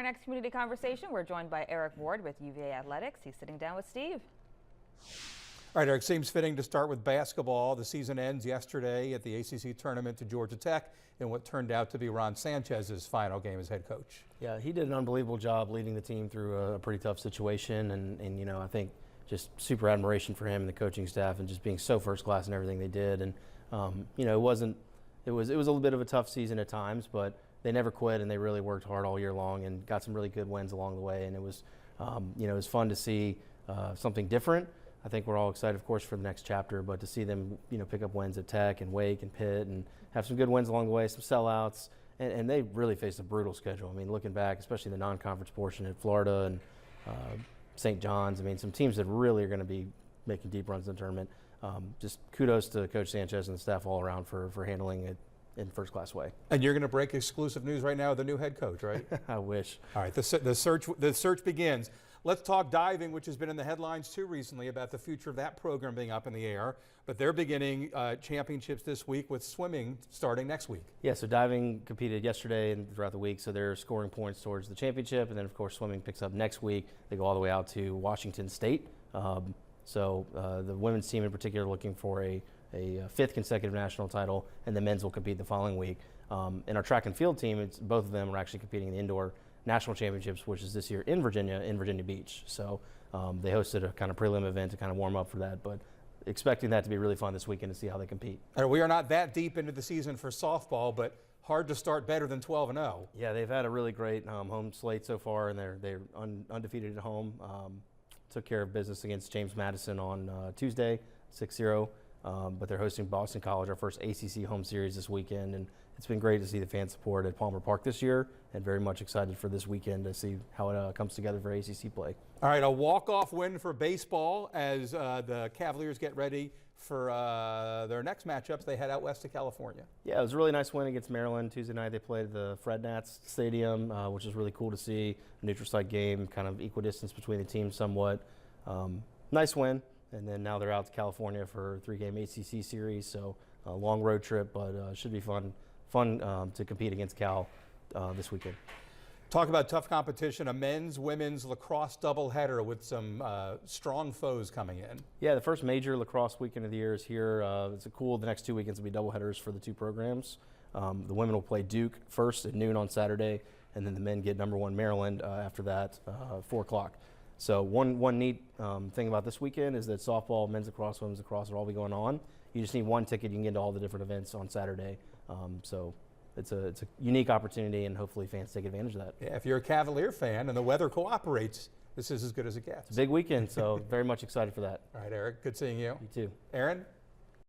our next community conversation, we're joined by Eric Ward with UVA Athletics. He's sitting down with Steve. All right, Eric, seems fitting to start with basketball. The season ends yesterday at the ACC tournament to Georgia Tech in what turned out to be Ron Sanchez's final game as head coach. Yeah, he did an unbelievable job leading the team through a pretty tough situation, and you know, I think just super admiration for him and the coaching staff, and just being so first class in everything they did. And you know, it was a little bit of a tough season at times, but they never quit, and they really worked hard all year long and got some really good wins along the way. And it was you know, it was fun to see something different. I think we're all excited, of course, for the next chapter, but to see them, you know, pick up wins at Tech and Wake and Pitt and have some good wins along the way, some sellouts, and they really faced a brutal schedule. I mean, looking back, especially the non-conference portion at Florida and St. John's, I mean, some teams that really are going to be making deep runs in the tournament. Just kudos to Coach Sanchez and the staff all around for handling it in first-class way. And you're going to break exclusive news right now with the new head coach, right? I wish. All right, the search begins. Let's talk diving, which has been in the headlines too recently about the future of that program being up in the air. But they're beginning championships this week with swimming starting next week. Yeah, so diving competed yesterday and throughout the week, so they're scoring points towards the championship. And then, of course, swimming picks up next week. They go all the way out to Washington State. So the women's team in particular looking for a fifth consecutive national title, and the men's will compete the following week. And our track and field team, both of them are actually competing in the indoor national championships, which is this year in Virginia Beach. So they hosted a kind of prelim event to kind of warm up for that, but expecting that to be really fun this weekend to see how they compete. All right, we are not that deep into the season for softball, but hard to start better than 12-0. Yeah, they've had a really great home slate so far, and they're undefeated at home. Took care of business against James Madison on Tuesday, 6-0. But they're hosting Boston College, our first ACC home series this weekend, and it's been great to see the fan support at Palmer Park this year, and very much excited for this weekend to see how it comes together for ACC play. All right, a walk-off win for baseball as the Cavaliers get ready for their next matchups. They head out west to California. Yeah, it was a really nice win against Maryland. Tuesday night they played at the Fred Nats Stadium, which is really cool to see. A neutral site game, kind of equidistance between the teams somewhat. Nice win. And then now they're out to California for a 3-game ACC series, so a long road trip, but should be fun to compete against Cal this weekend. Talk about tough competition, a men's, women's lacrosse doubleheader with some strong foes coming in. Yeah, the first major lacrosse weekend of the year is here. It's cool. The next 2 weekends will be doubleheaders for the two programs. The women will play Duke first at noon on Saturday, and then the men get #1 Maryland after that, 4 o'clock. So one neat thing about this weekend is that softball, men's lacrosse, women's lacrosse will all be going on. You just need one ticket. You can get into all the different events on Saturday. So it's a unique opportunity, and hopefully fans take advantage of that. Yeah, if you're a Cavalier fan and the weather cooperates, this is as good as it gets. It's a big weekend, so very much excited for that. All right, Eric, good seeing you. You too. Aaron?